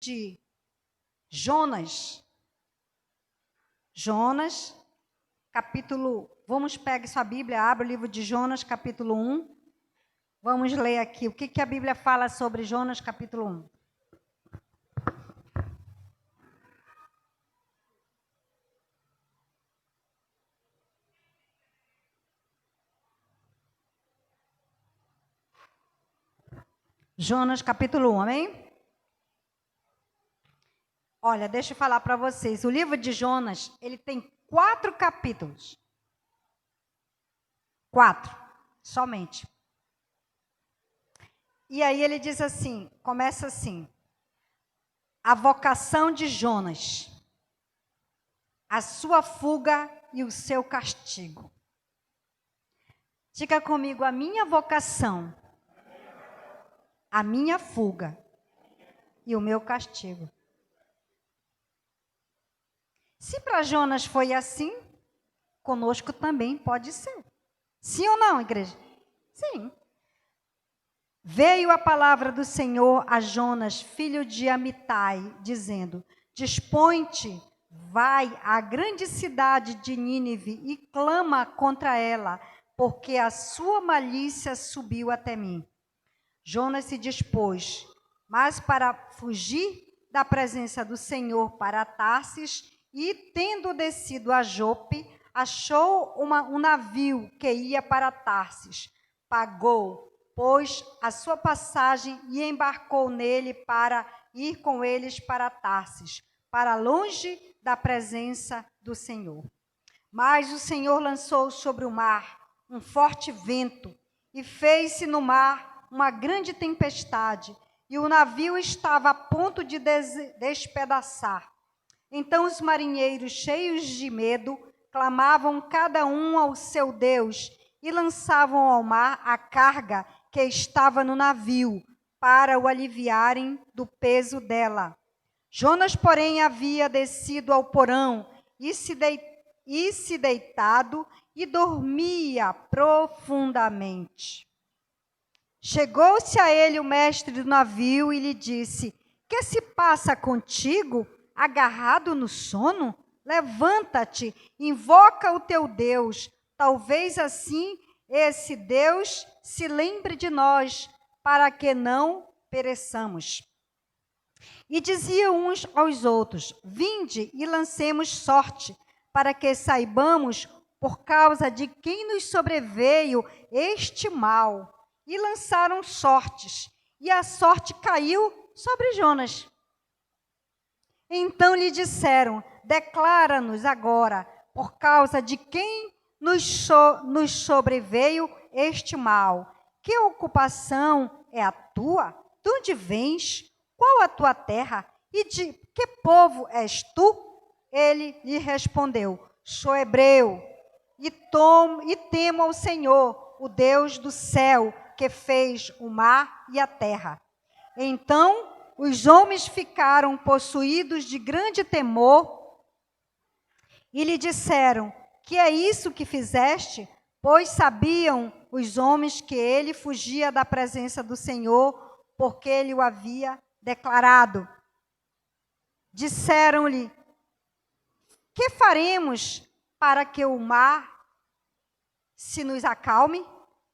de Jonas. Jonas, capítulo... Vamos pegar sua Bíblia, abre o livro de Jonas, capítulo 1. Vamos ler aqui o que a Bíblia fala sobre Jonas, capítulo 1. Jonas, capítulo 1, amém? Olha, deixa eu falar para vocês. O livro de Jonas, ele tem 4 capítulos. 4, somente. E aí ele diz assim, começa assim. A vocação de Jonas, a sua fuga e o seu castigo. Diga comigo, a minha vocação, a minha fuga e o meu castigo. Se para Jonas foi assim, conosco também pode ser. Sim ou não, igreja? Sim. Veio a palavra do Senhor a Jonas, filho de Amitai, dizendo: Dispõe-te, vai à grande cidade de Nínive e clama contra ela, porque a sua malícia subiu até mim. Jonas se dispôs, mas para fugir da presença do Senhor para Tarsis, e tendo descido a Jope, achou um navio que ia para Tarsis. Pagou, pois, a sua passagem e embarcou nele para ir com eles para Tarsis, para longe da presença do Senhor. Mas o Senhor lançou sobre o mar um forte vento e fez-se no mar uma grande tempestade, e o navio estava a ponto de despedaçar. Então os marinheiros, cheios de medo, clamavam cada um ao seu Deus e lançavam ao mar a carga que estava no navio, para o aliviarem do peso dela. Jonas, porém, havia descido ao porão e se deitado e dormia profundamente. Chegou-se a ele o mestre do navio e lhe disse: Que se passa contigo, agarrado no sono? Levanta-te, invoca o teu Deus. Talvez assim esse Deus se lembre de nós, para que não pereçamos. E diziam uns aos outros: Vinde e lancemos sorte, para que saibamos por causa de quem nos sobreveio este mal. E lançaram sortes, e a sorte caiu sobre Jonas. Então lhe disseram: Declara-nos agora, por causa de quem nos sobreveio este mal. Que ocupação é a tua? De onde vens? Qual a tua terra? E de que povo és tu? Ele lhe respondeu: Sou hebreu, e temo ao Senhor, o Deus do céu, que fez o mar e a terra. Então os homens ficaram possuídos de grande temor e lhe disseram: Que é isso que fizeste? Pois sabiam os homens que ele fugia da presença do Senhor, porque ele o havia declarado. Disseram-lhe: Que faremos para que o mar se nos acalme?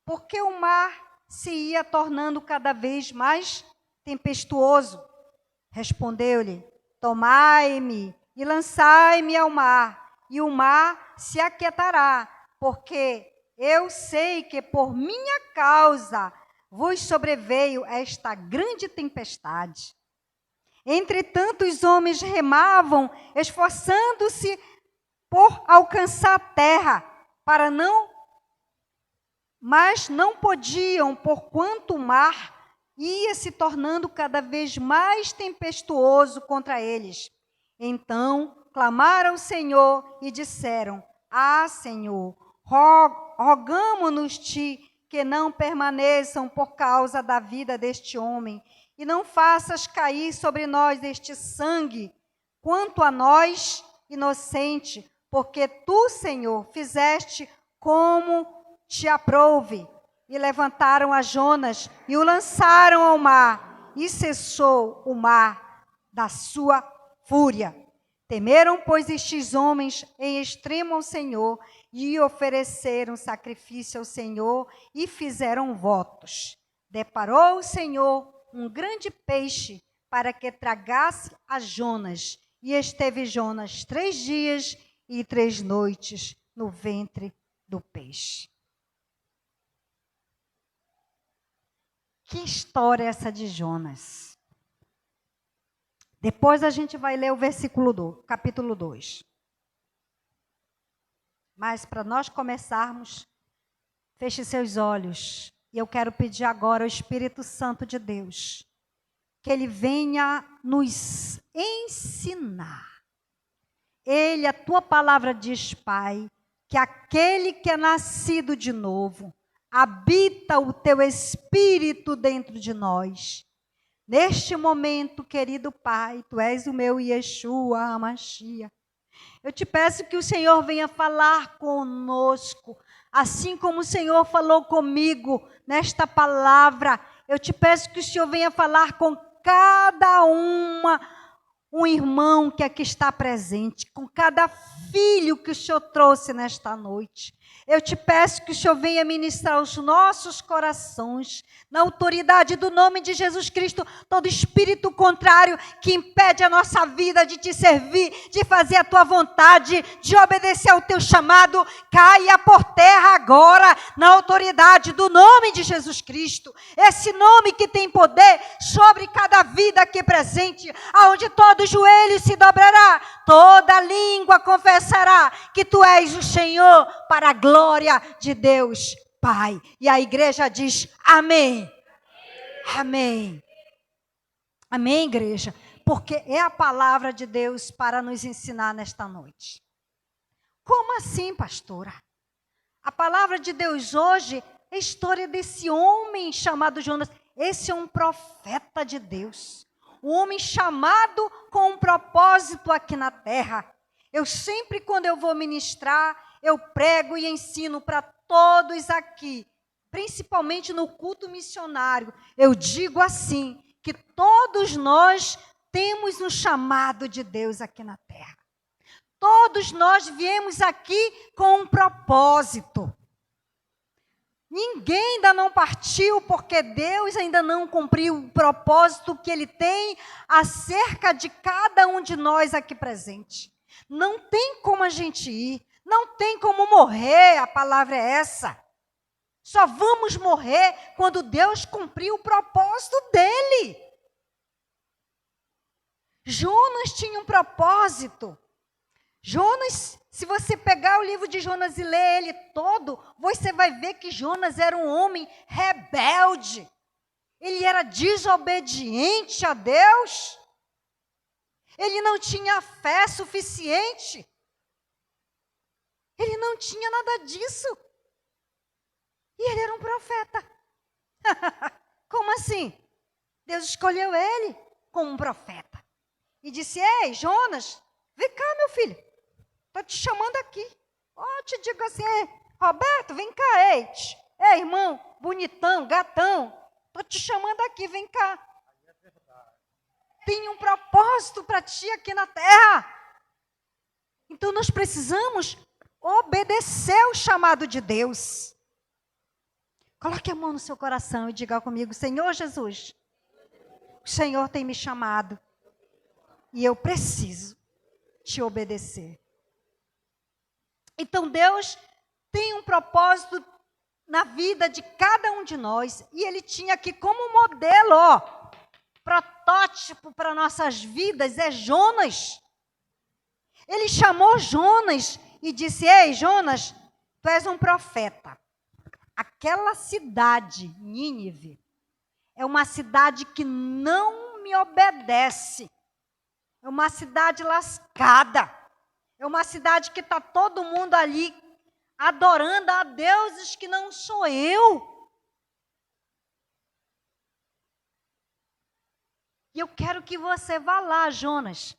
Porque o mar se ia tornando cada vez mais tempestuoso. Respondeu-lhe: Tomai-me e lançai-me ao mar, e o mar se aquietará, porque eu sei que por minha causa vos sobreveio esta grande tempestade. Entretanto, os homens remavam, esforçando-se por alcançar a terra, mas não podiam, porquanto o mar ia se tornando cada vez mais tempestuoso contra eles. Então clamaram ao Senhor e disseram: Senhor, rogamo-nos-te que não permaneçam por causa da vida deste homem, e não faças cair sobre nós este sangue, quanto a nós, inocente, porque tu, Senhor, fizeste como te aprouve. E levantaram a Jonas e o lançaram ao mar, e cessou o mar da sua fúria. Temeram, pois, estes homens em extremo ao Senhor, e ofereceram sacrifício ao Senhor, e fizeram votos. Deparou o Senhor um grande peixe, para que tragasse a Jonas. E esteve Jonas 3 dias e 3 noites no ventre do peixe. Que história é essa de Jonas? Depois a gente vai ler o capítulo 2. Mas para nós começarmos, feche seus olhos. E eu quero pedir agora ao Espírito Santo de Deus, que Ele venha nos ensinar. Ele, a tua palavra diz, Pai, que aquele que é nascido de novo, habita o teu Espírito dentro de nós. Neste momento, querido Pai, Tu és o meu Yeshua HaMashiach. Eu te peço que o Senhor venha falar conosco, assim como o Senhor falou comigo nesta palavra. Eu te peço que o Senhor venha falar com cada um irmão que aqui está presente, com cada filho que o Senhor trouxe nesta noite. Eu te peço que o Senhor venha ministrar os nossos corações, na autoridade do nome de Jesus Cristo, todo espírito contrário que impede a nossa vida de te servir, de fazer a tua vontade, de obedecer ao teu chamado, caia por terra agora, na autoridade do nome de Jesus Cristo. Esse nome que tem poder sobre cada vida aqui presente, aonde todo joelho se dobrará, toda língua confessará que Tu és o Senhor, para a glória de Deus Pai. E a igreja diz amém. Amém. Amém, igreja. Porque é a palavra de Deus para nos ensinar nesta noite. Como assim, pastora? A palavra de Deus hoje é a história desse homem chamado Jonas. Esse é um profeta de Deus. Um homem chamado com um propósito aqui na terra. Eu sempre, quando eu vou ministrar, eu prego e ensino para todos aqui, principalmente no culto missionário. Eu digo assim, que todos nós temos um chamado de Deus aqui na terra. Todos nós viemos aqui com um propósito. Ninguém ainda não partiu porque Deus ainda não cumpriu o propósito que Ele tem acerca de cada um de nós aqui presente. Não tem como a gente ir, não tem como morrer, a palavra é essa. Só vamos morrer quando Deus cumprir o propósito dEle. Jonas tinha um propósito. Jonas, se você pegar o livro de Jonas e ler ele todo, você vai ver que Jonas era um homem rebelde. Ele era desobediente a Deus. Ele não tinha fé suficiente. Ele não tinha nada disso. E ele era um profeta. Como assim? Deus escolheu ele como um profeta. E disse, ei, Jonas, vem cá, meu filho. Estou te chamando aqui. Te digo assim, Roberto, vem cá, ei, irmão, bonitão, gatão. Estou te chamando aqui, vem cá. Tem um propósito para ti aqui na terra. Então nós precisamos obedecer o chamado de Deus. Coloque a mão no seu coração e diga comigo, Senhor Jesus, o Senhor tem me chamado e eu preciso te obedecer. Então Deus tem um propósito na vida de cada um de nós e Ele tinha aqui como modelo, protótipo para nossas vidas é Jonas. Ele chamou Jonas e disse, ei, Jonas, tu és um profeta. Aquela cidade, Nínive, é uma cidade que não me obedece. É uma cidade lascada. É uma cidade que está todo mundo ali adorando a deuses que não sou eu. E eu quero que você vá lá, Jonas.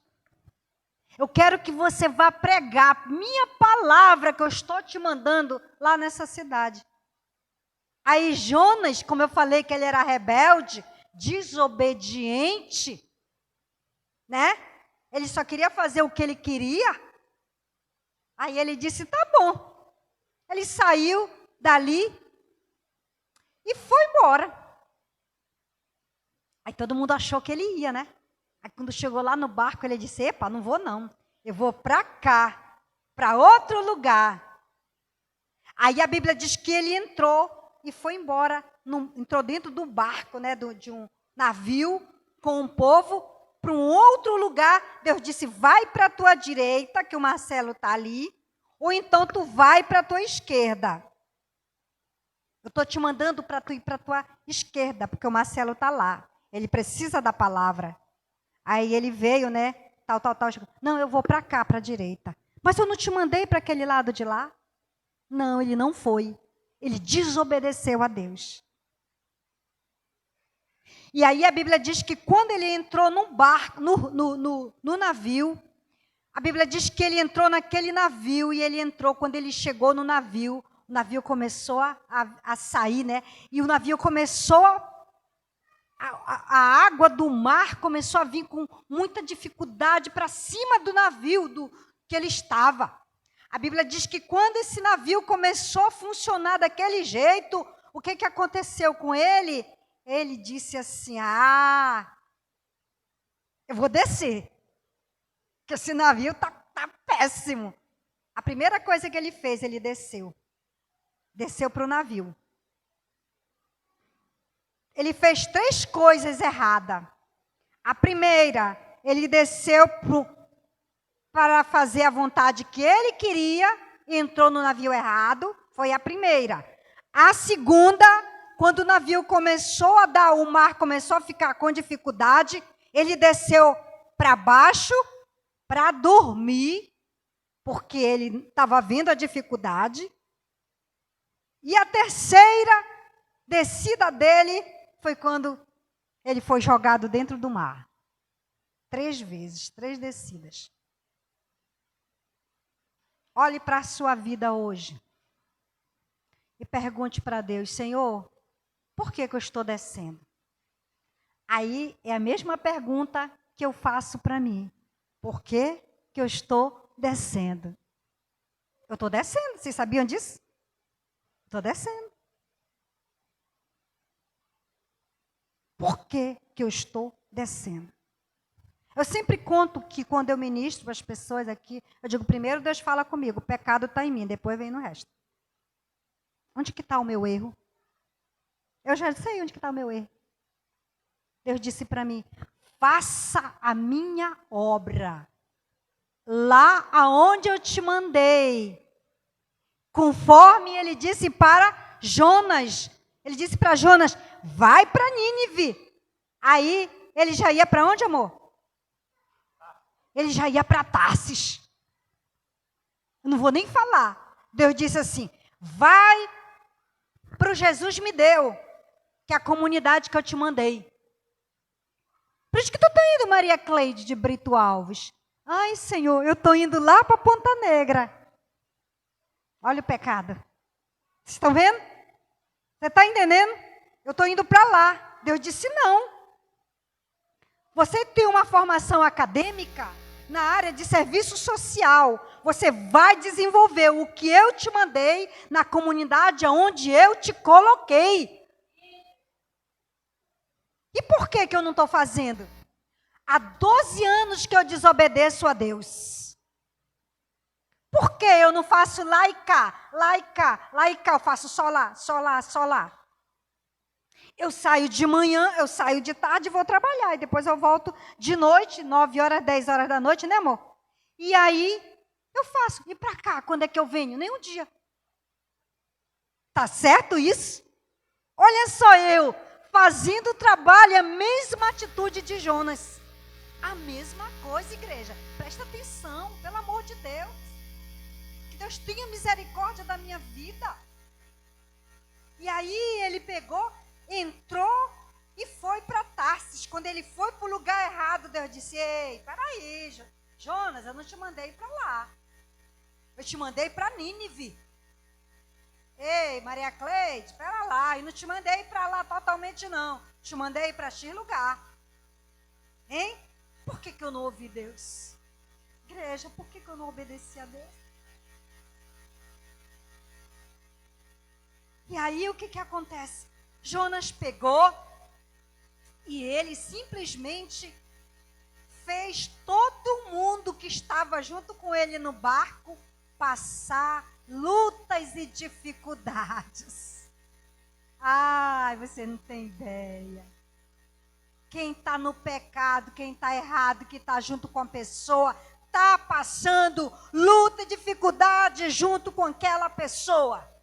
Eu quero que você vá pregar minha palavra que eu estou te mandando lá nessa cidade. Aí Jonas, como eu falei que ele era rebelde, desobediente, né? Ele só queria fazer o que ele queria. Aí ele disse, tá bom. Ele saiu dali e foi embora. Aí todo mundo achou que ele ia, né? Aí quando chegou lá no barco, ele disse, epa, não vou não. Eu vou para cá, para outro lugar. Aí a Bíblia diz que ele entrou e foi embora. Entrou dentro do barco, né? De um navio com um povo para um outro lugar. Deus disse, vai para a tua direita, que o Marcelo está ali. Ou então tu vai para a tua esquerda. Eu estou te mandando para tu ir para a tua esquerda, porque o Marcelo está lá. Ele precisa da palavra. Aí ele veio, né? Tal. Não, eu vou para cá, para a direita. Mas eu não te mandei para aquele lado de lá? Não, ele não foi. Ele desobedeceu a Deus. E aí a Bíblia diz que quando ele entrou no barco, no navio, a Bíblia diz que ele entrou naquele navio e ele entrou, quando ele chegou no navio, o navio começou a sair, né? E o navio começou, a água do mar começou a vir com muita dificuldade para cima do navio que ele estava. A Bíblia diz que quando esse navio começou a funcionar daquele jeito, o que aconteceu com ele? Ele disse assim, eu vou descer, porque esse navio tá péssimo. A primeira coisa que ele fez, ele desceu para o navio. Ele fez 3 coisas erradas. A primeira, ele desceu para fazer a vontade que ele queria, entrou no navio errado, foi a primeira. A segunda, quando o navio começou a dar, o mar começou a ficar com dificuldade, ele desceu para baixo para dormir, porque ele estava vendo a dificuldade. E a terceira descida dele foi quando ele foi jogado dentro do mar. 3 vezes, 3 descidas. Olhe para a sua vida hoje e pergunte para Deus, Senhor, por que eu estou descendo? Aí é a mesma pergunta que eu faço para mim. Por que eu estou descendo? Eu estou descendo, vocês sabiam disso? Estou descendo. Por que eu estou descendo? Eu sempre conto que quando eu ministro para as pessoas aqui, eu digo, primeiro Deus fala comigo, o pecado está em mim, depois vem no resto. Onde que está o meu erro? Eu já sei onde que está o meu erro. Deus disse para mim, faça a minha obra, lá aonde eu te mandei. Conforme ele disse para Jonas. Ele disse para Jonas, vai para Nínive. Aí, ele já ia para onde, amor? Ele já ia para Tarsis. Eu não vou nem falar. Deus disse assim, vai para o Jesus me deu, que é a comunidade que eu te mandei. Por isso que tu está indo, Maria Cleide de Brito Alves. Ai, Senhor, eu estou indo lá para Ponta Negra. Olha o pecado. Vocês estão vendo? Você está entendendo? Eu estou indo para lá. Deus disse não. Você tem uma formação acadêmica na área de serviço social. Você vai desenvolver o que eu te mandei na comunidade onde eu te coloquei. E por que eu não estou fazendo? Há 12 anos que eu desobedeço a Deus. Por que eu não faço lá e cá, lá e cá, lá e cá? Eu faço só lá, só lá, só lá. Eu saio de manhã, eu saio de tarde e vou trabalhar. E depois eu volto de noite, 9 horas, 10 horas da noite, né, amor? E aí, eu faço. E para cá, quando é que eu venho? Nem um dia. Tá certo isso? Olha só eu, fazendo o trabalho, a mesma atitude de Jonas. A mesma coisa, igreja. Presta atenção, pelo amor de Deus. Que Deus tenha misericórdia da minha vida. E aí ele pegou, entrou e foi para Tarsis. Quando ele foi para o lugar errado, Deus disse, ei, peraí, Jonas, eu não te mandei para lá. Eu te mandei para Nínive. Ei, Maria Cleide, espera lá. Eu não te mandei para lá totalmente, não. Te mandei para X lugar. Hein? Por que eu não ouvi Deus? Igreja, por que eu não obedeci a Deus? E aí o que acontece? Jonas pegou e ele simplesmente fez todo mundo que estava junto com ele no barco passar lutas e dificuldades. Ai, você não tem ideia. Quem está no pecado, quem está errado, que está junto com a pessoa, está passando luta e dificuldade junto com aquela pessoa.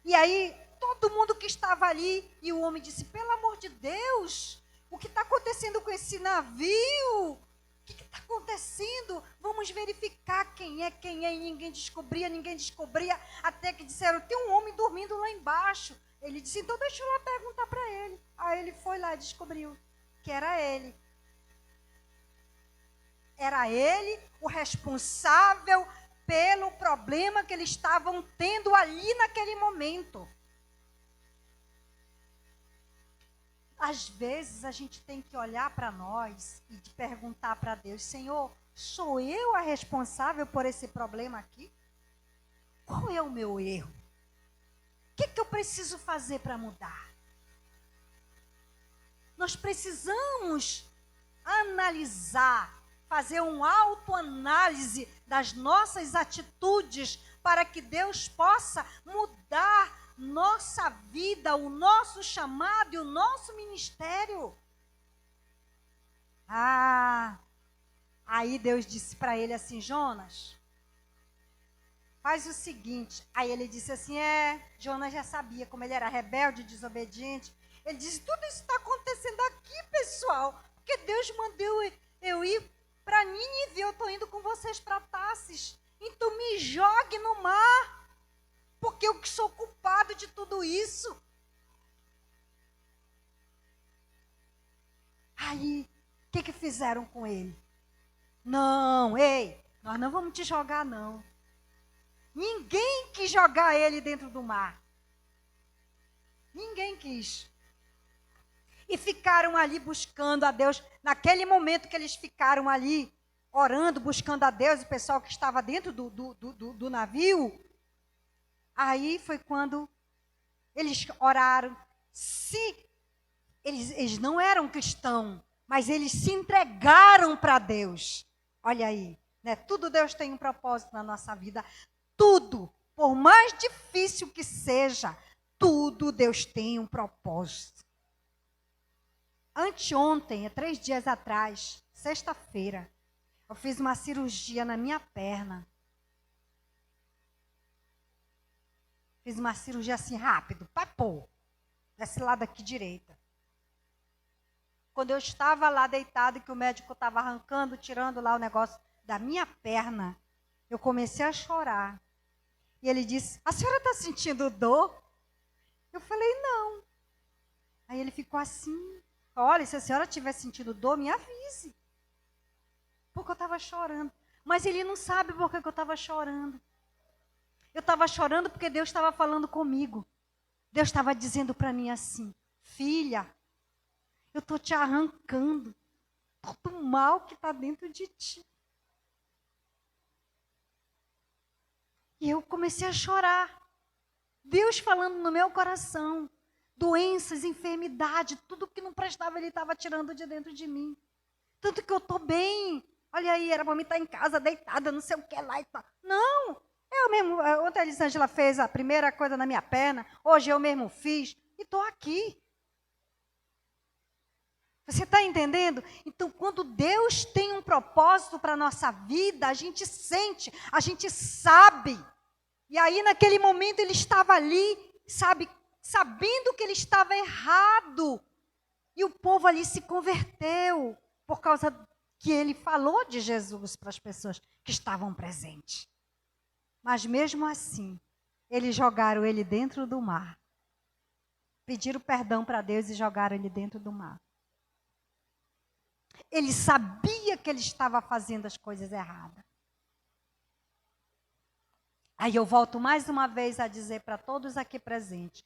E aí, todo mundo que estava ali, e o homem disse, pelo amor de Deus, o que está acontecendo com esse navio? O que está acontecendo? Vamos verificar quem é, e ninguém descobria, até que disseram, tem um homem dormindo lá embaixo. Ele disse, então deixa eu lá perguntar para ele. Aí ele foi lá e descobriu que era ele. Era ele o responsável pelo problema que eles estavam tendo ali naquele momento. Às vezes a gente tem que olhar para nós e perguntar para Deus, Senhor, sou eu a responsável por esse problema aqui? Qual é o meu erro? O que eu preciso fazer para mudar? Nós precisamos analisar, fazer uma autoanálise das nossas atitudes para que Deus possa mudar nossa vida, o nosso chamado e o nosso ministério. Aí Deus disse para ele assim, Jonas, faz o seguinte. Aí ele disse assim, Jonas já sabia como ele era rebelde, desobediente. Ele disse, tudo isso está acontecendo aqui, pessoal, porque Deus mandou eu ir para Nínive, eu estou indo com vocês para Tarsis. Então me jogue no mar, porque eu que sou culpado de tudo isso. Aí, o que fizeram com ele? Não, nós não vamos te jogar, não. Ninguém quis jogar ele dentro do mar. Ninguém quis. E ficaram ali buscando a Deus. Naquele momento que eles ficaram ali, orando, buscando a Deus, o pessoal que estava dentro do navio, aí foi quando eles oraram. Eles não eram cristãos, mas eles se entregaram para Deus. Olha aí, né? Tudo Deus tem um propósito na nossa vida. Tudo, por mais difícil que seja, tudo Deus tem um propósito. Anteontem, 3 dias atrás, sexta-feira, eu fiz uma cirurgia na minha perna. Fiz uma cirurgia assim rápido, papou, desse lado aqui direita. Quando eu estava lá deitado, que o médico estava arrancando, tirando lá o negócio da minha perna, eu comecei a chorar. E ele disse, a senhora está sentindo dor? Eu falei, não. Aí ele ficou assim, olha, se a senhora estiver sentindo dor, me avise. Porque eu estava chorando. Mas ele não sabe por que eu estava chorando. Eu estava chorando porque Deus estava falando comigo. Deus estava dizendo para mim assim, filha, eu estou te arrancando todo o mal que está dentro de ti. E eu comecei a chorar. Deus falando no meu coração. Doenças, enfermidade, tudo que não prestava, Ele estava tirando de dentro de mim. Tanto que eu estou bem. Olha aí, era para mim estar em casa, deitada, não sei o que lá e tal. Não, eu mesmo, ontem a Elisângela fez a primeira coisa na minha perna, hoje eu mesmo fiz, e estou aqui. Você está entendendo? Então, quando Deus tem um propósito para a nossa vida, a gente sente, a gente sabe. E aí, naquele momento, ele estava ali, sabendo que ele estava errado. E o povo ali se converteu, por causa que ele falou de Jesus para as pessoas que estavam presentes. Mas mesmo assim, eles jogaram ele dentro do mar. Pediram perdão para Deus e jogaram ele dentro do mar. Ele sabia que ele estava fazendo as coisas erradas. Aí eu volto mais uma vez a dizer para todos aqui presentes.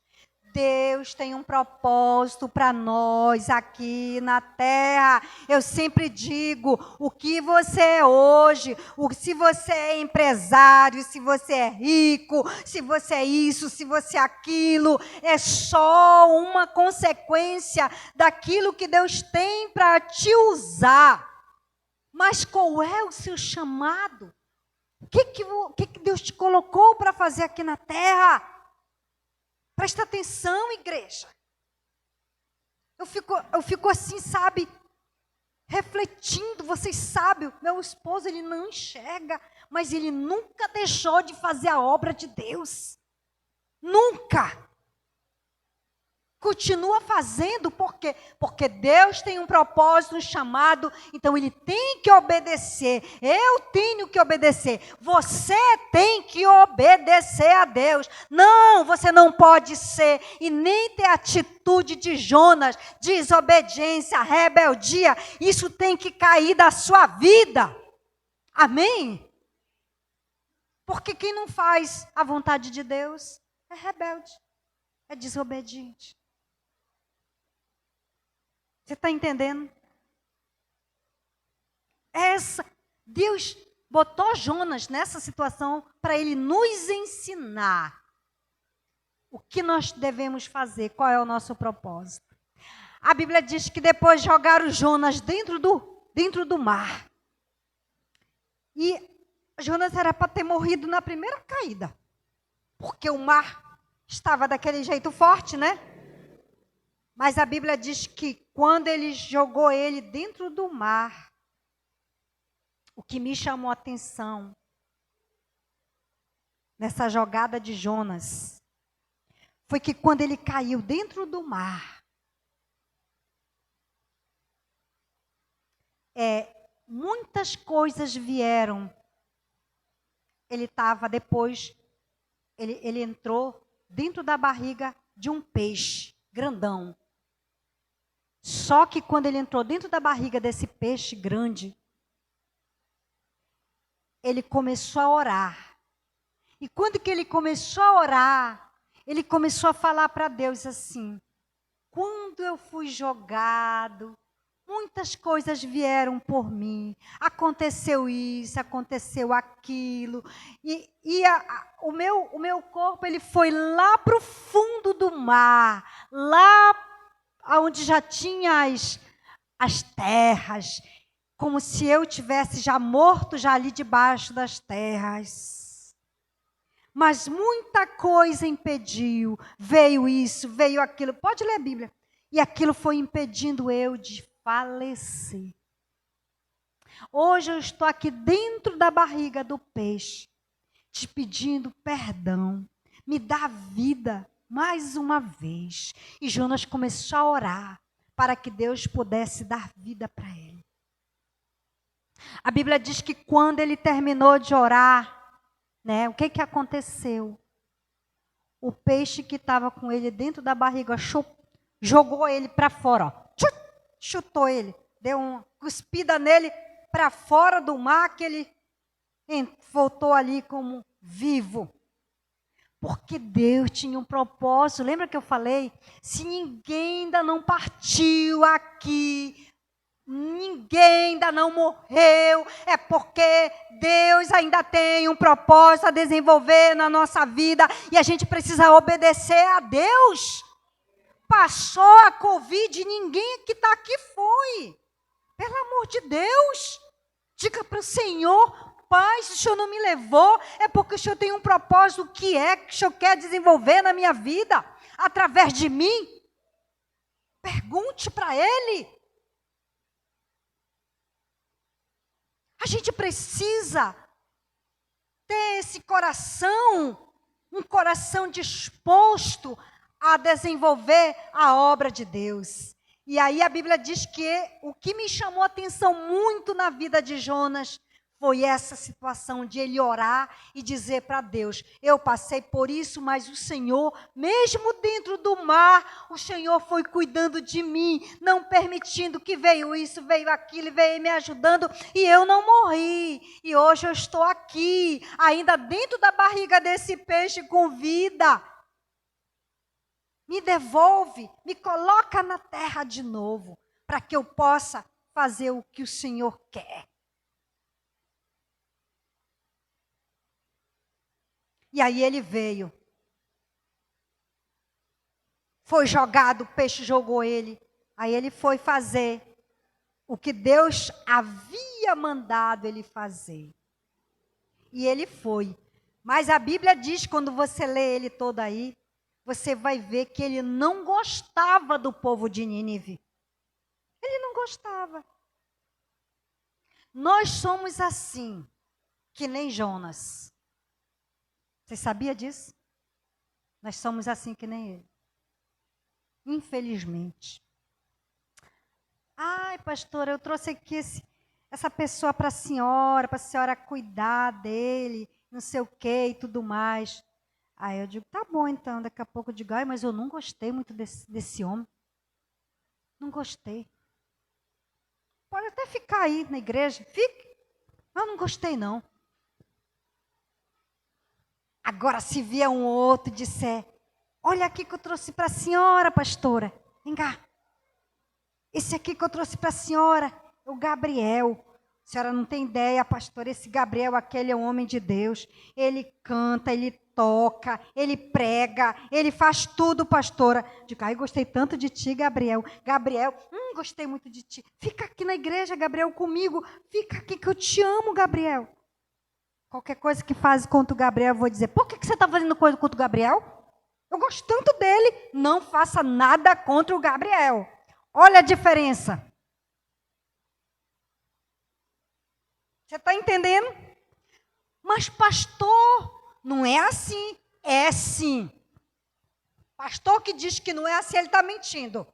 Deus tem um propósito para nós aqui na terra. Eu sempre digo, o que você é hoje, se você é empresário, se você é rico, se você é isso, se você é aquilo, é só uma consequência daquilo que Deus tem para te usar. Mas qual é o seu chamado? O que Deus te colocou para fazer aqui na terra? Presta atenção, igreja. Eu fico assim, sabe, refletindo. Vocês sabem, meu esposo, ele não enxerga, mas ele nunca deixou de fazer a obra de Deus. Nunca. Continua fazendo, por quê? Porque Deus tem um propósito, um chamado, então Ele tem que obedecer. Eu tenho que obedecer. Você tem que obedecer a Deus. Não, você não pode ser e nem ter atitude de Jonas, desobediência, rebeldia. Isso tem que cair da sua vida. Amém? Porque quem não faz a vontade de Deus é rebelde, é desobediente. Você está entendendo? Deus botou Jonas nessa situação para ele nos ensinar o que nós devemos fazer, qual é o nosso propósito. A Bíblia diz que depois jogaram Jonas dentro do mar. E Jonas era para ter morrido na primeira caída, porque o mar estava daquele jeito forte, né? Mas a Bíblia diz que quando ele jogou ele dentro do mar, o que me chamou a atenção nessa jogada de Jonas foi que quando ele caiu dentro do mar, muitas coisas vieram. Ele estava depois, ele entrou dentro da barriga de um peixe grandão. Só que quando ele entrou dentro da barriga desse peixe grande, ele começou a orar. E quando que ele começou a orar, ele começou a falar para Deus assim: quando eu fui jogado, muitas coisas vieram por mim. Aconteceu isso, aconteceu aquilo. O meu corpo ele foi lá para o fundo do mar, lá onde já tinha as terras, como se eu tivesse já morto já ali debaixo das terras. Mas muita coisa impediu, veio isso, veio aquilo. Pode ler a Bíblia. E aquilo foi impedindo eu de falecer. Hoje eu estou aqui dentro da barriga do peixe, te pedindo perdão. Me dá vida mais uma vez. E Jonas começou a orar para que Deus pudesse dar vida para ele. A Bíblia diz que quando ele terminou de orar, né, o que aconteceu? O peixe que estava com ele dentro da barriga jogou ele para fora, ó. Chutou ele, deu uma cuspida nele para fora do mar, que ele voltou ali como vivo. Porque Deus tinha um propósito. Lembra que eu falei? Se ninguém ainda não partiu aqui, ninguém ainda não morreu, é porque Deus ainda tem um propósito a desenvolver na nossa vida e a gente precisa obedecer a Deus. Passou a Covid, ninguém que está aqui foi. Pelo amor de Deus, diga para o Senhor: Pai, se o Senhor não me levou, é porque o Senhor tem um propósito que o Senhor quer desenvolver na minha vida, através de mim. Pergunte para Ele. A gente precisa ter esse coração, um coração disposto a desenvolver a obra de Deus. E aí a Bíblia diz que o que me chamou a atenção muito na vida de Jonas foi essa situação de ele orar e dizer para Deus: eu passei por isso, mas o Senhor, mesmo dentro do mar, o Senhor foi cuidando de mim, não permitindo que veio isso, veio aquilo, veio me ajudando, e eu não morri. E hoje eu estou aqui, ainda dentro da barriga desse peixe com vida. me devolve, me coloca na terra de novo, para que eu possa fazer o que o Senhor quer. E aí ele veio. Foi jogado, o peixe jogou ele. Aí ele foi fazer o que Deus havia mandado ele fazer. E ele foi. Mas a Bíblia diz, quando você lê ele todo aí, você vai ver que ele não gostava do povo de Nínive. Ele não gostava. Nós somos assim, que nem Jonas. Você sabia disso? Nós somos assim que nem ele. Infelizmente. Ai, pastora, eu trouxe aqui essa pessoa para a senhora cuidar dele, não sei o quê e tudo mais. Aí eu digo, tá bom então, daqui a pouco eu digo, ai, mas eu não gostei muito desse homem. Não gostei. Pode até ficar aí na igreja, fique. Eu não gostei não. Agora se vier um outro e disser, olha aqui que eu trouxe para a senhora, pastora. Vem cá. Esse aqui que eu trouxe para a senhora é o Gabriel. A senhora não tem ideia, pastor, esse Gabriel, aquele é um homem de Deus. Ele canta, ele toca, ele prega, ele faz tudo, pastora. Digo, ai, gostei tanto de ti, Gabriel. Gabriel, gostei muito de ti. Fica aqui na igreja, Gabriel, comigo. Fica aqui que eu te amo, Gabriel. Qualquer coisa que faz contra o Gabriel, eu vou dizer, por que você está fazendo coisa contra o Gabriel? Eu gosto tanto dele. Não faça nada contra o Gabriel. Olha a diferença. Você está entendendo? Mas pastor, não é assim. É sim. Pastor que diz que não é assim, ele está mentindo.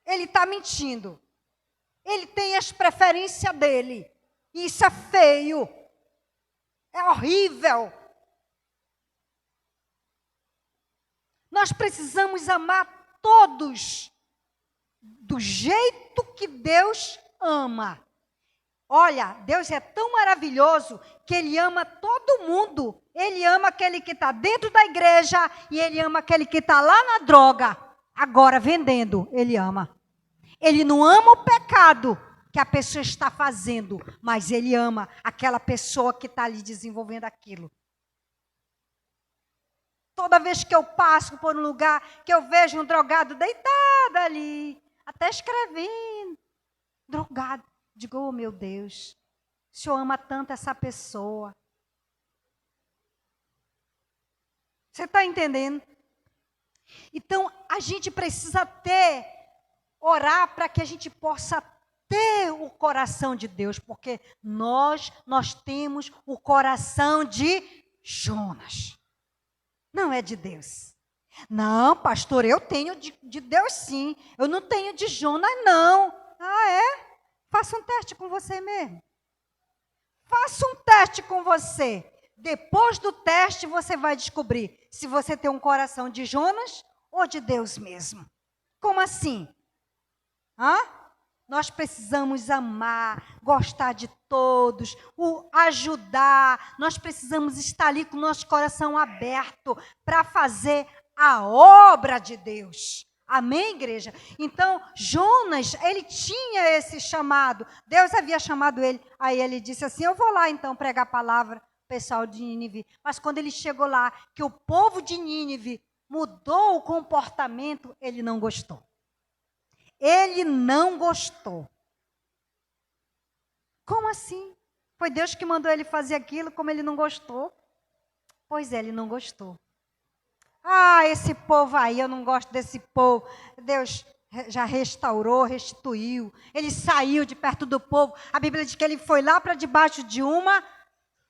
Ele está mentindo. Ele tem as preferências dele. Isso é feio. É horrível. Nós precisamos amar todos do jeito que Deus ama. Olha, Deus é tão maravilhoso que Ele ama todo mundo. Ele ama aquele que está dentro da igreja e Ele ama aquele que está lá na droga, agora vendendo. Ele ama. Ele não ama o pecado que a pessoa está fazendo, mas Ele ama aquela pessoa que está ali desenvolvendo aquilo. Toda vez que eu passo por um lugar, que eu vejo um drogado deitado ali, até escrevendo, drogado. Digo, oh meu Deus, o Senhor ama tanto essa pessoa. Você está entendendo? Então, a gente precisa orar para que a gente possa ter o coração de Deus, porque nós temos o coração de Jonas. Não é de Deus. Não, pastor, eu tenho de Deus sim. Eu não tenho de Jonas, não. Ah, é? Faça um teste com você mesmo. Faça um teste com você. Depois do teste, você vai descobrir se você tem um coração de Jonas ou de Deus mesmo. Como assim? Nós precisamos amar, gostar de todos, ajudar. Nós precisamos estar ali com o nosso coração aberto para fazer a obra de Deus. Amém, igreja? Então, Jonas, ele tinha esse chamado. Deus havia chamado ele. Aí ele disse assim, eu vou lá então pregar a palavra para o pessoal de Nínive. Mas quando ele chegou lá, que o povo de Nínive mudou o comportamento, ele não gostou. Ele não gostou. Como assim? Foi Deus que mandou ele fazer aquilo, como ele não gostou? Pois é, ele não gostou. Esse povo aí, eu não gosto desse povo. Deus já restaurou, restituiu. Ele saiu de perto do povo. A Bíblia diz que ele foi lá para debaixo de uma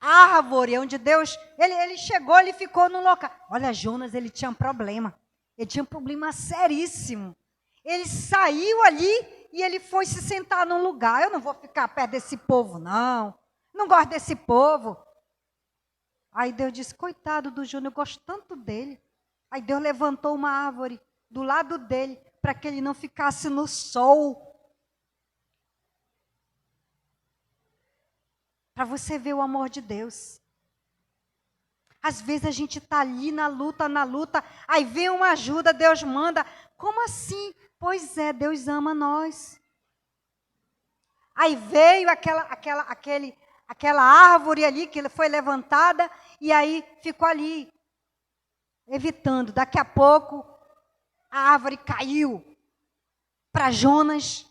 árvore, onde Deus... Ele chegou, ele ficou no local. Olha, Jonas, ele tinha um problema. Ele tinha um problema seríssimo. Ele saiu ali e ele foi se sentar num lugar. Eu não vou ficar perto desse povo, não. Não gosto desse povo. Aí Deus disse, coitado do Jonas, eu gosto tanto dele. Aí Deus levantou uma árvore do lado dele para que ele não ficasse no sol. Para você ver o amor de Deus. Às vezes a gente está ali na luta, aí vem uma ajuda, Deus manda. Como assim? Pois é, Deus ama nós. Aí veio aquela árvore ali que foi levantada e aí ficou ali, evitando. Daqui a pouco, a árvore caiu para Jonas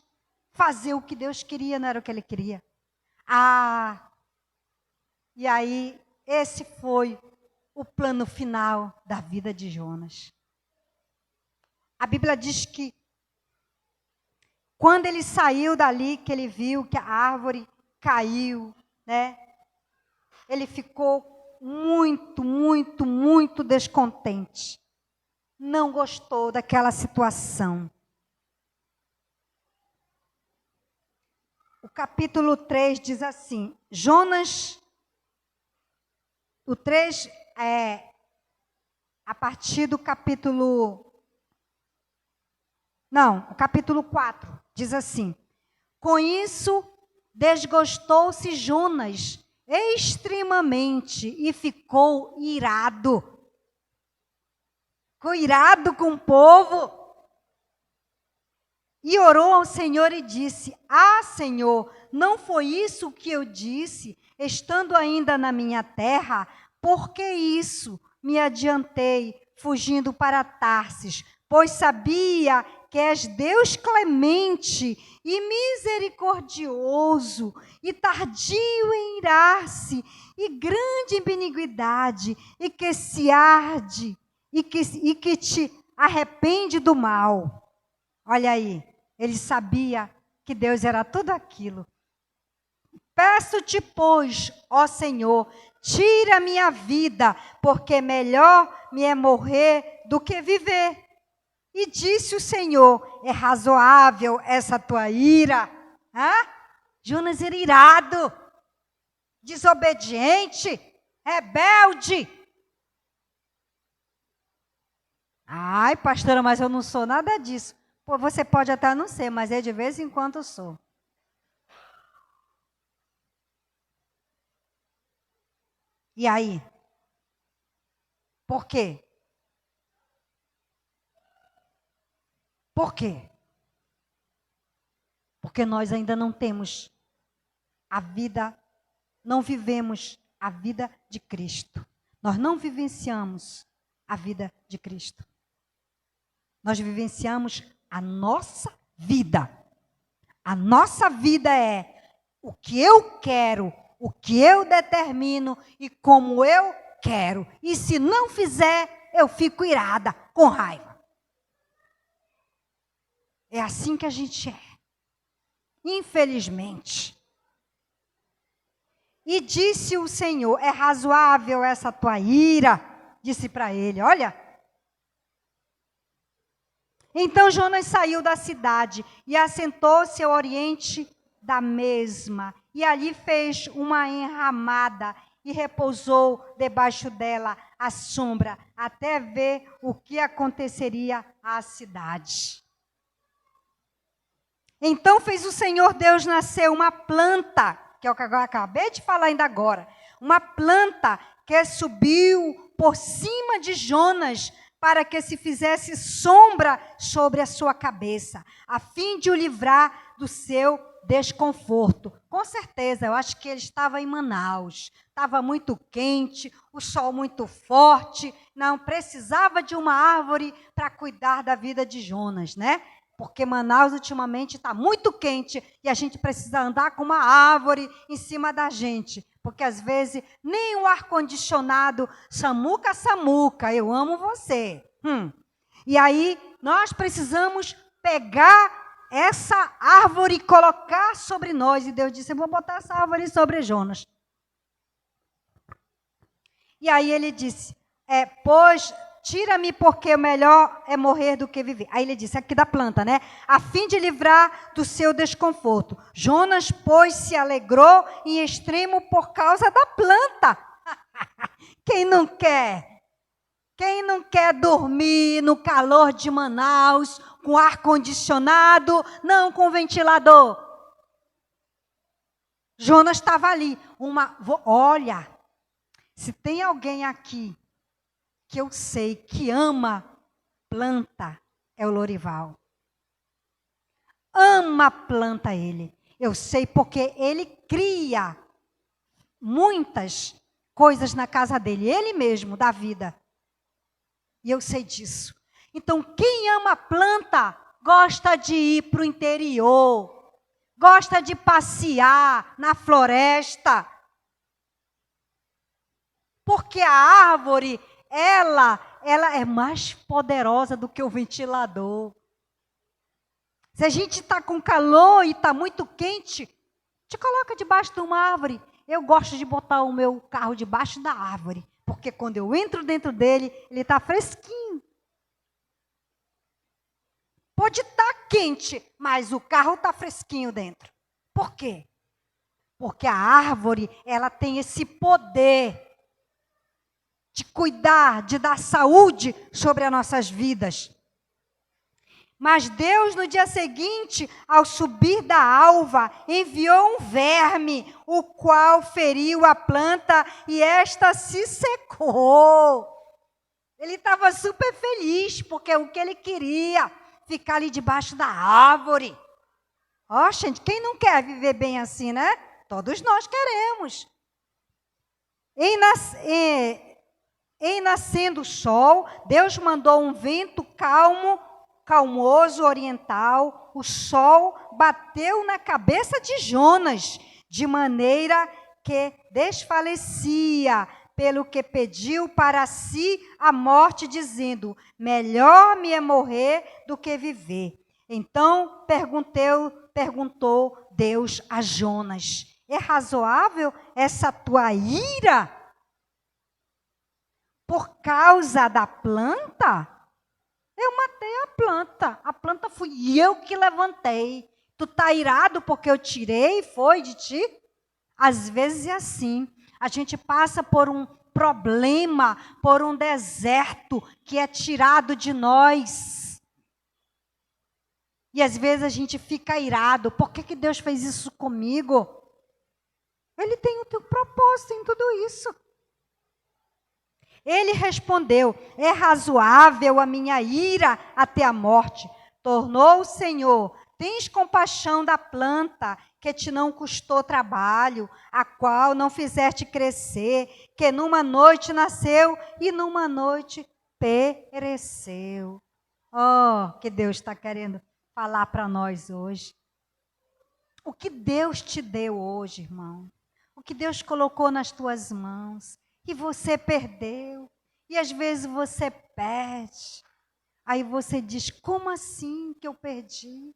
fazer o que Deus queria, não era o que ele queria. E aí, esse foi o plano final da vida de Jonas. A Bíblia diz que quando ele saiu dali, que ele viu que a árvore caiu, né? Ele ficou muito, muito, muito descontente. Não gostou daquela situação. O capítulo 3 diz assim, Jonas, o 3 é a partir do capítulo... Não, o capítulo 4 diz assim, com isso desgostou-se Jonas extremamente e ficou irado. Ficou irado com o povo. E orou ao Senhor e disse, Senhor, não foi isso que eu disse, estando ainda na minha terra? Por que isso me adiantei, fugindo para Tarsis? Pois sabia que és Deus clemente e misericordioso, e tardio em irar-se, e grande em benignidade, e que se arde, e que te arrepende do mal. Olha aí, ele sabia que Deus era tudo aquilo. Peço-te, pois, ó Senhor, tira a minha vida, porque melhor me é morrer do que viver. E disse o Senhor, é razoável essa tua ira? Jonas era irado, desobediente, rebelde. Ai, pastora, mas eu não sou nada disso. Pô, você pode até não ser, mas de vez em quando eu sou. E aí? Por quê? Por quê? Porque nós ainda não temos a vida, não vivemos a vida de Cristo. Nós não vivenciamos a vida de Cristo. Nós vivenciamos a nossa vida. A nossa vida é o que eu quero, o que eu determino e como eu quero. E se não fizer, eu fico irada, com raiva. É assim que a gente é. Infelizmente. E disse o Senhor, é razoável essa tua ira? Disse para ele, olha. Então Jonas saiu da cidade e assentou-se ao oriente da mesma. E ali fez uma enramada e repousou debaixo dela à sombra, até ver o que aconteceria à cidade. Então fez o Senhor Deus nascer uma planta, que eu acabei de falar ainda agora, uma planta que subiu por cima de Jonas, para que se fizesse sombra sobre a sua cabeça, a fim de o livrar do seu desconforto. Com certeza, eu acho que ele estava em Manaus, estava muito quente, o sol muito forte, não precisava de uma árvore para cuidar da vida de Jonas, né? Porque Manaus ultimamente está muito quente e a gente precisa andar com uma árvore em cima da gente. Porque às vezes nem o ar-condicionado, samuca, eu amo você. E aí nós precisamos pegar essa árvore e colocar sobre nós. E Deus disse, eu vou botar essa árvore sobre Jonas. E aí ele disse, pois... Tira-me, porque o melhor é morrer do que viver. Aí ele disse, aqui da planta, né? A fim de livrar do seu desconforto. Jonas, pois, se alegrou em extremo por causa da planta. Quem não quer? Quem não quer dormir no calor de Manaus, com ar-condicionado, não com ventilador? Jonas estava ali. Olha, Se tem alguém aqui que eu sei que ama planta, é o Lorival. Ama planta ele. Eu sei porque ele cria muitas coisas na casa dele, ele mesmo, da vida. E eu sei disso. Então, quem ama planta, gosta de ir para o interior, gosta de passear na floresta. Porque a árvore, ela é mais poderosa do que o ventilador. Se a gente está com calor e está muito quente, te coloca debaixo de uma árvore. Eu gosto de botar o meu carro debaixo da árvore, porque quando eu entro dentro dele, ele está fresquinho. Pode estar quente, mas o carro está fresquinho dentro. Por quê? Porque a árvore, ela tem esse poder de cuidar, de dar saúde sobre as nossas vidas. Mas Deus, no dia seguinte, ao subir da alva, enviou um verme, o qual feriu a planta e esta se secou. Ele estava super feliz, porque o que ele queria, ficar ali debaixo da árvore. Ó, gente, quem não quer viver bem assim, né? Todos nós queremos. Em nascendo o sol, Deus mandou um vento calmoso oriental. O sol bateu na cabeça de Jonas, de maneira que desfalecia, pelo que pediu para si a morte, dizendo: melhor me é morrer do que viver. Então perguntou Deus a Jonas: é razoável essa tua ira por causa da planta? Eu matei a planta fui eu que levantei. Tu está irado porque eu tirei, foi de ti? Às vezes é assim, a gente passa por um problema, por um deserto que é tirado de nós. E às vezes a gente fica irado, por que Deus fez isso comigo? Ele tem o teu propósito em tudo isso. Ele respondeu: é razoável a minha ira até a morte. Tornou o Senhor: tens compaixão da planta, que te não custou trabalho, a qual não fizeste crescer, que numa noite nasceu e numa noite pereceu. Oh, que Deus está querendo falar para nós hoje. O que Deus te deu hoje, irmão? O que Deus colocou nas tuas mãos? E você perdeu. E às vezes você perde. Aí você diz: como assim que eu perdi?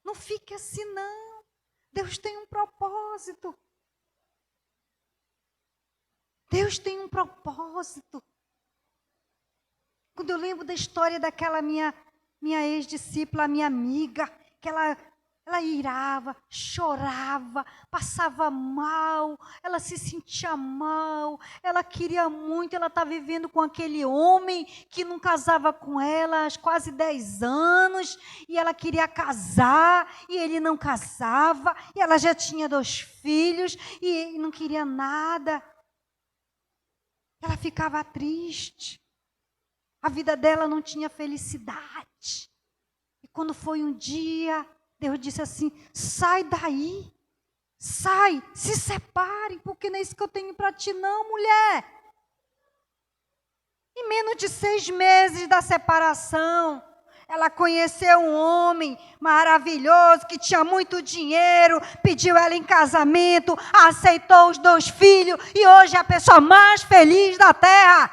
Não fique assim, não. Deus tem um propósito. Deus tem um propósito. Quando eu lembro da história daquela minha ex-discípula, minha amiga, que ela irava, chorava, passava mal, ela se sentia mal, ela queria muito, ela estava vivendo com aquele homem que não casava com ela há quase 10 anos, e ela queria casar, e ele não casava, e ela já tinha 2 filhos, e não queria nada. Ela ficava triste, a vida dela não tinha felicidade. E quando foi um dia, Deus disse assim: sai daí, sai, se separem, porque não é isso que eu tenho para ti não, mulher. Em menos de 6 meses da separação, ela conheceu um homem maravilhoso, que tinha muito dinheiro, pediu ela em casamento, aceitou os 2 filhos, e hoje é a pessoa mais feliz da terra.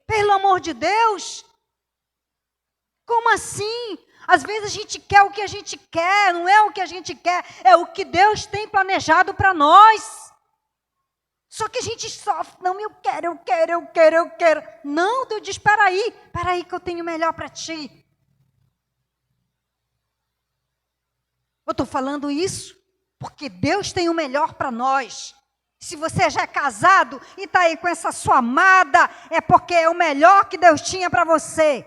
Pelo amor de Deus, como assim? Às vezes a gente quer o que a gente quer, não é o que a gente quer, é o que Deus tem planejado para nós. Só que a gente sofre, não, eu quero. Não, Deus diz: espera aí que eu tenho melhor para ti. Eu estou falando isso porque Deus tem o melhor para nós. Se você já é casado e está aí com essa sua amada, é porque é o melhor que Deus tinha para você.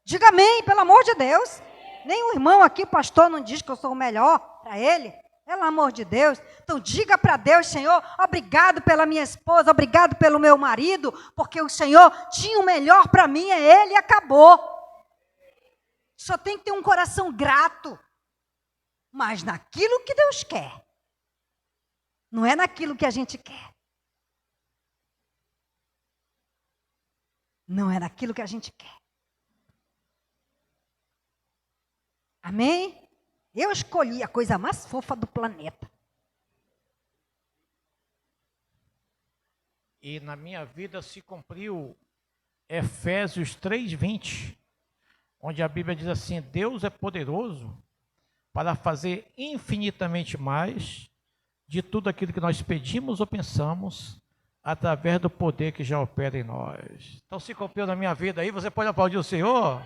Diga amém, pelo amor de Deus. Nem o irmão aqui, pastor, não diz que eu sou o melhor para ele. Pelo amor de Deus. Então diga para Deus, Senhor, obrigado pela minha esposa, obrigado pelo meu marido, porque o Senhor tinha o melhor para mim, é Ele e acabou. Só tem que ter um coração grato. Mas naquilo que Deus quer. Não é naquilo que a gente quer. Não é naquilo que a gente quer. Amém? Eu escolhi a coisa mais fofa do planeta. E na minha vida se cumpriu Efésios 3:20, onde a Bíblia diz assim: Deus é poderoso para fazer infinitamente mais de tudo aquilo que nós pedimos ou pensamos, através do poder que já opera em nós. Então se cumpriu na minha vida aí, você pode aplaudir o Senhor?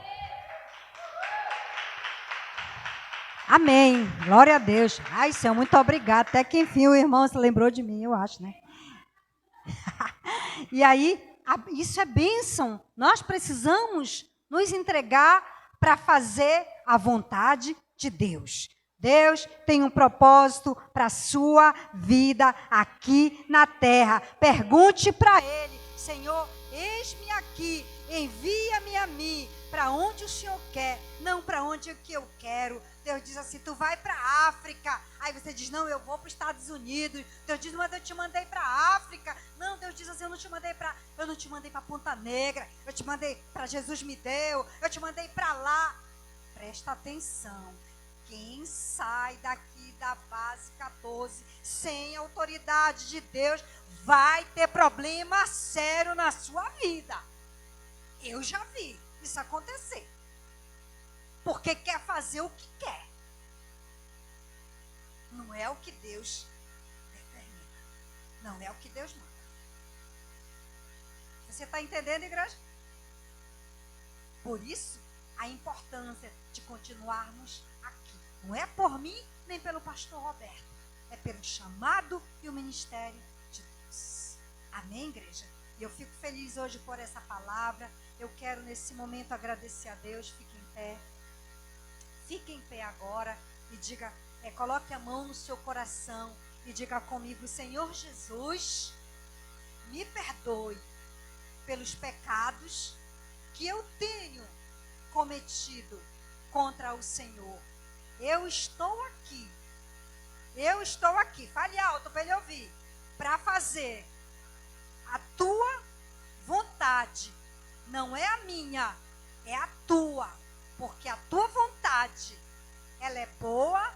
Amém. Glória a Deus. Ai, Senhor, muito obrigado. Até que enfim o irmão se lembrou de mim, eu acho, né? E aí, isso é bênção. Nós precisamos nos entregar para fazer a vontade de Deus. Deus tem um propósito para a sua vida aqui na terra. Pergunte para Ele: Senhor, eis-me aqui, envia-me a mim, para onde o Senhor quer, não para onde que eu quero. Deus diz assim: tu vai para a África. Aí você diz: não, eu vou para os Estados Unidos. Deus diz: mas eu te mandei para a África. Não, Deus diz assim: eu não te mandei para Ponta Negra. Eu te mandei para Jesus me deu. Eu te mandei para lá. Presta atenção. Quem sai daqui da base 14 sem autoridade de Deus vai ter problema sério na sua vida. Eu já vi isso acontecer. Porque quer fazer o que quer. Não é o que Deus determina. Não é o que Deus manda. Você está entendendo, igreja? Por isso, a importância de continuarmos aqui. Não é por mim, nem pelo pastor Roberto. É pelo chamado e o ministério de Deus. Amém, igreja? E eu fico feliz hoje por essa palavra. Eu quero, nesse momento, agradecer a Deus. Fique em pé. Fique em pé agora e diga, coloque a mão no seu coração e diga comigo: Senhor Jesus, me perdoe pelos pecados que eu tenho cometido contra o Senhor. Eu estou aqui, fale alto para ele ouvir, para fazer a tua vontade. Não é a minha, é a tua. Porque a tua vontade, ela é boa,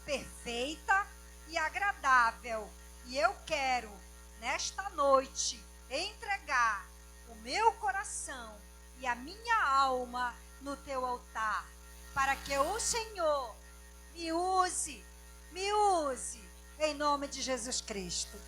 perfeita e agradável. E eu quero, nesta noite, entregar o meu coração e a minha alma no teu altar. Para que o Senhor me use, em nome de Jesus Cristo.